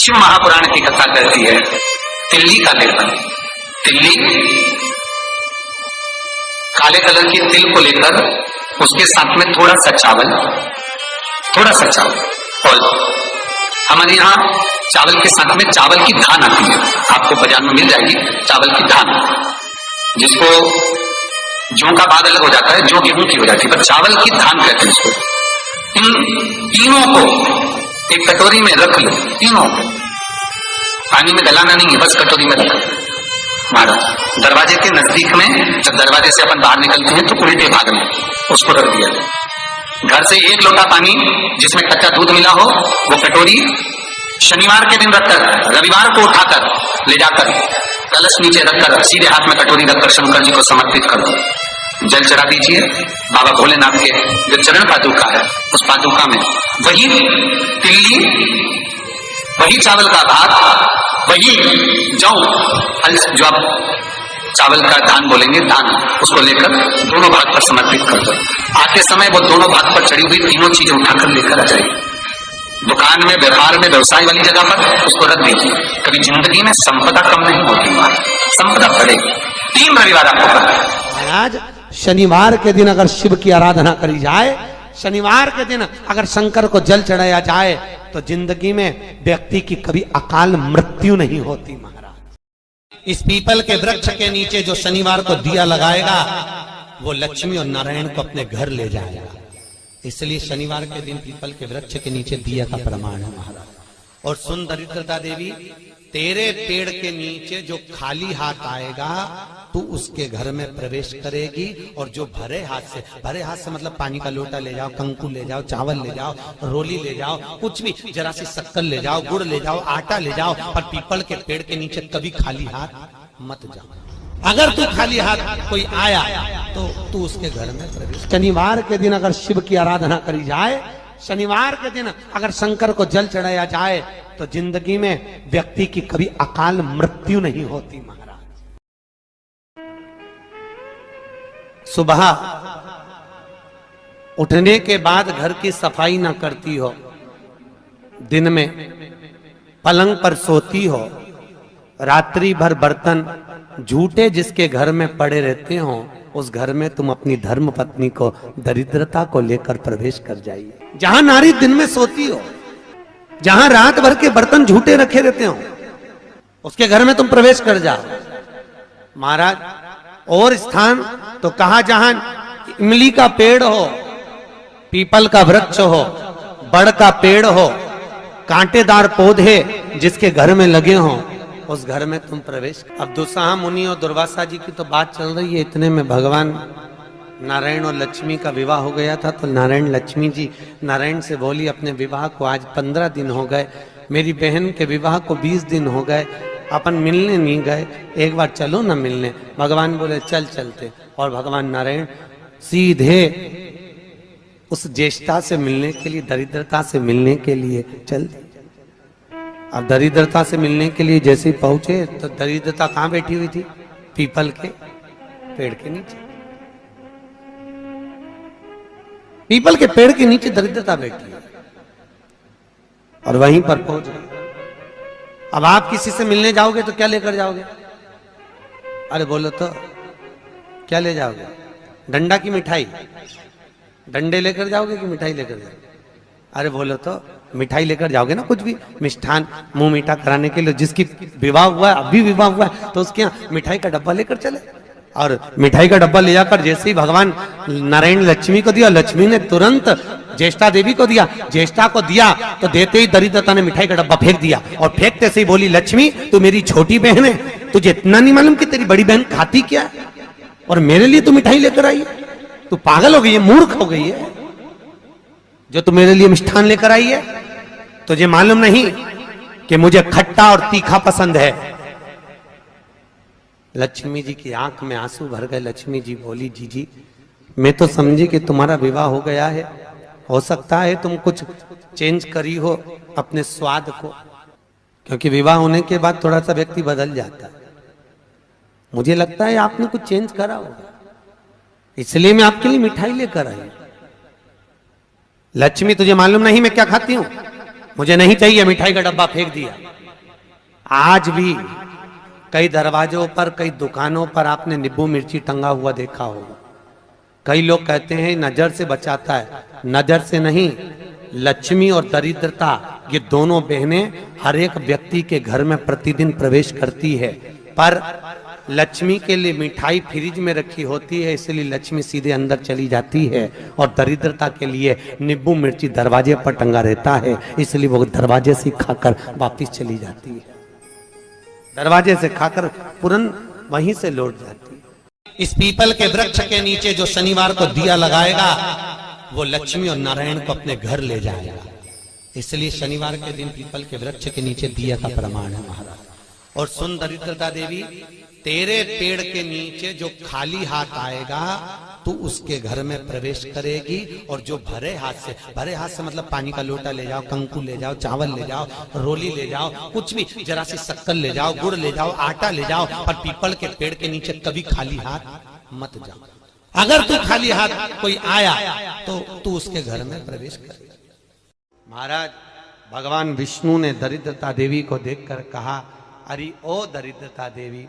शिव महापुराण की कथा कहती है तिल्ली का लेपन। तिल्ली काले कलर की तिल को लेकर उसके साथ में थोड़ा सा चावल और हमारे यहाँ चावल के साथ में चावल की धान आती है, आपको बाजार में मिल जाएगी चावल की धान, जिसको जौ का बाद अलग हो जाता है, जौ गेहूं की हो जाती है, पर चावल की धान कहते हैं इसको। इन तीनों को एक कटोरी में रख लो, तीनों को पानी में गलाना नहीं है, बस कटोरी में रखो। महाराज दरवाजे के नजदीक में, जब दरवाजे से अपन बाहर निकलते हैं तो उल्टे भाग में उसको रख दिया। घर से 1 लोटा पानी जिसमें कच्चा दूध मिला हो, वो कटोरी शनिवार के दिन रखकर रविवार को उठाकर ले जाकर कलश नीचे रखकर सीधे हाथ में कटोरी रखकर शंकर जी को समर्पित कर दो। जल चढ़ा दीजिए। बाबा भोलेनाथ के जो चरण पादुका है, उस पादुका में वही तिल्ली, वही चावल का भात, वही जौ, जो आप चावल का दान बोलेंगे, दान, उसको लेकर दोनों भाग पर समर्पित कर दो। आते समय वो दोनों भाग पर चढ़ी हुई तीनों चीजें उठाकर लेकर आ जाइए। दुकान में, व्यापार में, व्यवसाय वाली जगह पर उसको रख दीजिए। कभी जिंदगी में संपदा कम नहीं होती, संपदा बढ़ेगी। 3 रविवार आपको करना है। महाराज शनिवार के दिन अगर शिव की आराधना करी जाए, शनिवार के दिन अगर शंकर को जल चढ़ाया जाए, तो जिंदगी में व्यक्ति की कभी अकाल मृत्यु नहीं होती। महाराज इस पीपल के वृक्ष के नीचे जो शनिवार को दिया लगाएगा, वो लक्ष्मी और नारायण को अपने घर ले जाएगा। इसलिए शनिवार के दिन पीपल के वृक्ष के नीचे दिया का प्रमाण है। महाराज और सुन दरिद्रता देवी, तेरे पेड़ के नीचे जो खाली हाथ आएगा, तू उसके घर में प्रवेश करेगी, और जो भरे हाथ से मतलब पानी का लोटा ले जाओ, कंकु ले जाओ, चावल ले जाओ, रोली ले जाओ, कुछ भी, जरा सी शक्कर ले जाओ, गुड़ ले जाओ, आटा ले जाओ, पर पीपल के पेड़ के नीचे कभी खाली हाथ मत जाओ। अगर तू खाली हाथ कोई आया तो तू उसके घर में प्रवेश। शनिवार के दिन अगर शिव की आराधना करी जाए, शनिवार के दिन अगर शंकर को जल चढ़ाया जाए, तो जिंदगी में व्यक्ति की कभी अकाल मृत्यु नहीं होती। महाराज सुबह उठने के बाद घर की सफाई ना करती हो, दिन में पलंग पर सोती हो, रात्रि भर बर्तन झूठे जिसके घर में पड़े रहते हो, उस घर में तुम अपनी धर्म पत्नी को दरिद्रता को लेकर प्रवेश कर जाइए। जहां नारी दिन में सोती हो, जहां रात भर के बर्तन झूठे रखे रहते हो, उसके घर में तुम प्रवेश कर जाओ। महाराज और स्थान तो कहा, जहां इमली का पेड़ हो, पीपल का वृक्ष हो, बड़ का पेड़ हो, कांटेदार पौधे जिसके घर में लगे हों, उस घर में तुम प्रवेश। अब दुस्साह मुनि और दुर्वासा जी की तो बात चल रही है, इतने में भगवान नारायण और लक्ष्मी का विवाह हो गया था। तो नारायण लक्ष्मी जी नारायण से बोली, अपने विवाह को आज 15 दिन हो गए, मेरी बहन के विवाह को 20 दिन हो गए, अपन मिलने नहीं गए, एक बार चलो ना मिलने। भगवान बोले चलते, और भगवान नारायण सीधे उस ज्येष्ठा से मिलने के लिए, दरिद्रता से मिलने के लिए चल। अब दरिद्रता से मिलने के लिए जैसे ही पहुंचे, तो दरिद्रता कहां बैठी हुई थी? पीपल के पेड़ के नीचे। पीपल के पेड़ के नीचे दरिद्रता बैठी है, और वहीं पर पहुंच गए। अब आप किसी से मिलने जाओगे तो क्या लेकर जाओगे? अरे बोलो तो क्या ले जाओगे? डंडा की मिठाई? डंडे लेकर जाओगे कि मिठाई लेकर जाओगे? अरे बोलो तो मिठाई लेकर जाओगे ना, कुछ भी मिष्ठान मुंह मीठा कराने के लिए। जिसकी विवाह हुआ है, अभी विवाह हुआ है, तो उसके यहाँ मिठाई का डब्बा लेकर चले। और मिठाई का डब्बा ले जाकर जैसे ही भगवान नारायण लक्ष्मी को दिया, लक्ष्मी ने तुरंत ज्येष्ठा देवी को दिया। ज्येष्ठा को दिया तो देते ही दरिद्रता ने मिठाई का डब्बा फेंक दिया, और फेंकते से ही बोली, लक्ष्मी तू मेरी छोटी बहन है, तुझे इतना नहीं मालूम कि तेरी बड़ी बहन खाती क्या है, और मेरे लिए तू मिठाई लेकर आई है? तू पागल हो गई है, मूर्ख हो गई है, जो तू मेरे लिए मिष्ठान लेकर आई है। तुझे मालूम नहीं कि मुझे खट्टा और तीखा पसंद है। लक्ष्मी जी की आंख में आंसू भर गए। लक्ष्मी जी बोली, जीजी मैं तो समझी कि तुम्हारा विवाह हो गया है, हो सकता है तुम कुछ चेंज करी हो अपने स्वाद को, क्योंकि विवाह होने के बाद थोड़ा सा व्यक्ति बदल जाता है। मुझे लगता है आपने कुछ चेंज करा होगा, इसलिए मैं आपके लिए मिठाई लेकर आई। लक्ष्मी तुझे मालूम नहीं मैं क्या खाती हूं? मुझे नहीं चाहिए, मिठाई का डब्बा फेंक दिया। आज भी कई दरवाजों पर, कई दुकानों पर आपने नींबू मिर्ची टंगा हुआ देखा होगा। कई लोग कहते हैं नजर से बचाता है, नजर से नहीं, लक्ष्मी और दरिद्रता ये दोनों बहनें हर एक व्यक्ति के घर में प्रतिदिन प्रवेश करती है। पर लक्ष्मी के लिए मिठाई फ्रिज में रखी होती है, इसलिए लक्ष्मी सीधे अंदर चली जाती है, और दरिद्रता के लिए नींबू मिर्ची दरवाजे पर टंगा रहता है, इसलिए वो दरवाजे से खाकर वापिस चली जाती है, दरवाजे से खाकर तुरंत वहीं से लौट जाती है। इस पीपल के वृक्ष के नीचे जो शनिवार को दिया लगाएगा वो लक्ष्मी और नारायण को अपने घर ले जाएगा, इसलिए शनिवार के दिन पीपल के वृक्ष के नीचे दिया का प्रमाण है महाराज। और सुन दरिद्रता देवी, तेरे पेड़ के नीचे जो खाली हाथ आएगा तू उसके घर में प्रवेश करेगी, और जो भरे हाथ से मतलब पानी का लोटा ले जाओ, कंकु ले जाओ, चावल ले जाओ, रोली ले जाओ, कुछ भी, जरा सी शक्कर ले जाओ, गुड़ ले जाओ, आटा ले जाओ, पर पीपल के पेड़ के नीचे कभी खाली हाथ मत जाओ। अगर तू खाली हाथ कोई आया तो तू उसके घर में प्रवेश कर। महाराज भगवान विष्णु ने दरिद्रता देवी को देखकर कहा, अरे ओ दरिद्रता देवी,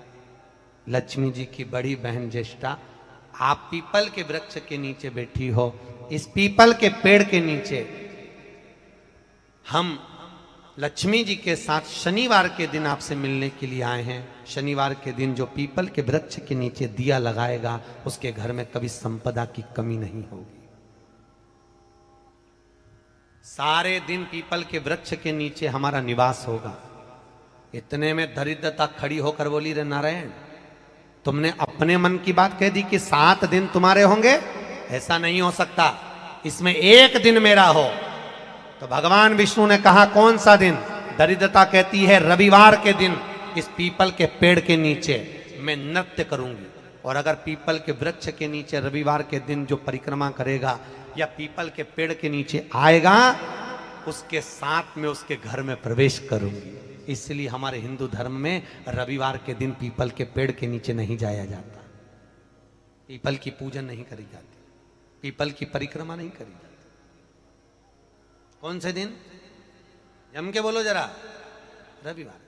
लक्ष्मी जी की बड़ी बहन ज्येष्ठा, आप पीपल के वृक्ष के नीचे बैठी हो, इस पीपल के पेड़ के नीचे हम लक्ष्मी जी के साथ शनिवार के दिन आपसे मिलने के लिए आए हैं। शनिवार के दिन जो पीपल के वृक्ष के नीचे दिया लगाएगा उसके घर में कभी संपदा की कमी नहीं होगी। सारे दिन पीपल के वृक्ष के नीचे हमारा निवास होगा। इतने में दरिद्रता खड़ी होकर बोली, रे नारायण, तुमने अपने मन की बात कह दी कि 7 दिन तुम्हारे होंगे, ऐसा नहीं हो सकता, इसमें एक दिन मेरा हो। तो भगवान विष्णु ने कहा, कौन सा दिन? दरिद्रता कहती है, रविवार के दिन इस पीपल के पेड़ के नीचे मैं नृत्य करूंगी, और अगर पीपल के वृक्ष के नीचे रविवार के दिन जो परिक्रमा करेगा या पीपल के पेड़ के नीचे आएगा, उसके साथ में उसके घर में प्रवेश करूंगी। इसलिए हमारे हिंदू धर्म में रविवार के दिन पीपल के पेड़ के नीचे नहीं जाया जाता, पीपल की पूजन नहीं करी जाती, पीपल की परिक्रमा नहीं करी जाती। कौन से दिन? जम के बोलो जरा, रविवार।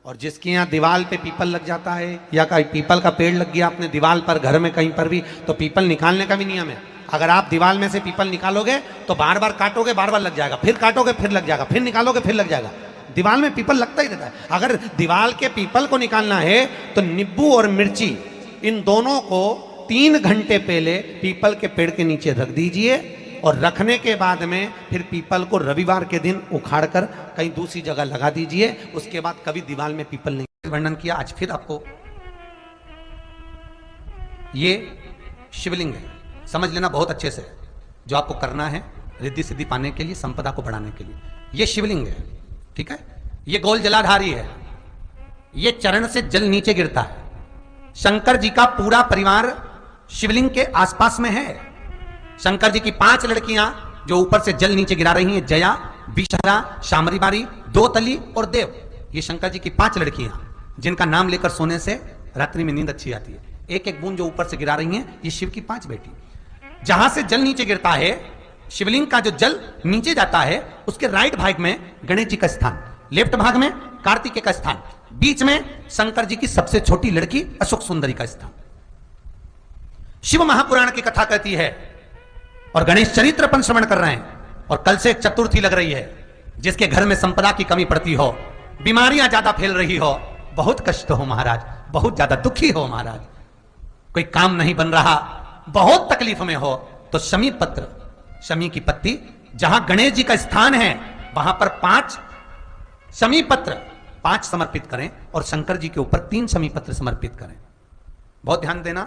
और जिसके यहाँ दीवाल पे पीपल लग जाता है या कहीं पीपल का पेड़ लग गया अपने दीवाल पर, घर में कहीं पर भी, तो पीपल निकालने का भी नियम है। अगर आप दीवाल में से पीपल निकालोगे तो बार बार काटोगे, बार बार लग जाएगा, फिर काटोगे फिर लग जाएगा, फिर निकालोगे फिर लग जाएगा। दीवाल में पीपल लगता ही रहता है। अगर दीवाल के पीपल को निकालना है तो नींबू और मिर्ची, इन दोनों को 3 घंटे पहले पीपल के पेड़ के नीचे रख दीजिए, और रखने के बाद में फिर पीपल को रविवार के दिन उखाड़कर कहीं दूसरी जगह लगा दीजिए। उसके बाद कभी दीवाल में पीपल नहीं। वर्णन किया, आज फिर आपको ये शिवलिंग है, समझ लेना बहुत अच्छे से, जो आपको करना है रिद्धि सिद्धि पाने के लिए, संपदा को बढ़ाने के लिए। ये शिवलिंग है, ठीक है। ये गोल जलाधारी है, ये चरण से जल नीचे गिरता है। शंकर जी का पूरा परिवार शिवलिंग के आसपास में है। शंकर जी की 5 लड़कियां जो ऊपर से जल नीचे गिरा रही हैं, जया, विषहरा, शामरीबारी, दोतली और देव, ये शंकर जी की 5 लड़कियां, जिनका नाम लेकर सोने से रात्रि में नींद अच्छी आती है। एक एक बूंद जो ऊपर से गिरा रही हैं, ये शिव की 5 बेटी। जहां से जल नीचे गिरता है, शिवलिंग का जो जल नीचे जाता है, उसके राइट भाग में गणेश जी का स्थान, लेफ्ट भाग में कार्तिकेय का स्थान, बीच में शंकर जी की सबसे छोटी लड़की अशोक सुंदरी का स्थान। शिव महापुराण की कथा कहती है, और गणेश चरित्र अपन श्रवण कर रहे हैं, और कल से चतुर्थी लग रही है। जिसके घर में संपदा की कमी पड़ती हो, बीमारियां ज्यादा फैल रही हो, बहुत कष्ट हो महाराज, बहुत ज्यादा दुखी हो महाराज, कोई काम नहीं बन रहा, बहुत तकलीफ में हो, तो शमी पत्र, शमी की पत्ती, जहां गणेश जी का स्थान है वहां पर 5 शमी पत्र 5 समर्पित करें, और शंकर जी के ऊपर 3 शमी पत्र समर्पित करें। बहुत ध्यान देना,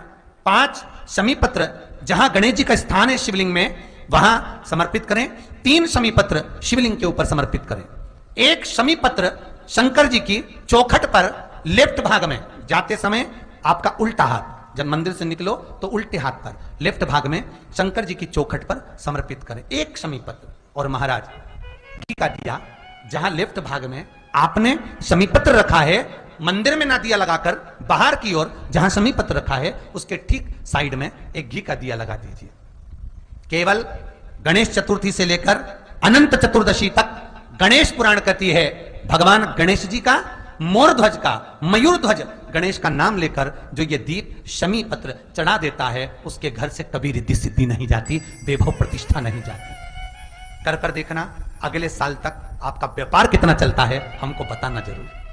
5 शमी पत्र जहां गणेश जी का स्थान है शिवलिंग में, वहां समर्पित करें। 3 शमी पत्र शिवलिंग के ऊपर समर्पित करें। 1 शमी पत्र शंकर जी की चौखट पर लेफ्ट भाग में, जाते समय आपका उल्टा हाथ, जब मंदिर से निकलो तो उल्टे हाथ पर लेफ्ट भाग में शंकर जी की चौखट पर समर्पित करें 1 शमी पत्र। और महाराज घी का दिया जहां लेफ्ट भाग में आपने शमी पत्र रखा है, मंदिर में ना दिया लगाकर बाहर की ओर जहां शमी पत्र रखा है, उसके ठीक साइड में एक घी का दिया लगा दीजिए। केवल गणेश चतुर्थी से लेकर अनंत चतुर्दशी तक गणेश पुराण कहती है, भगवान गणेश जी का मोर ध्वज का, मयूर ध्वज गणेश का नाम लेकर जो ये दीप शमी पत्र चढ़ा देता है, उसके घर से कभी रिद्धि सिद्धि नहीं जाती, वैभव प्रतिष्ठा नहीं जाती। कर देखना, अगले साल तक आपका व्यापार कितना चलता है हमको बताना जरूर।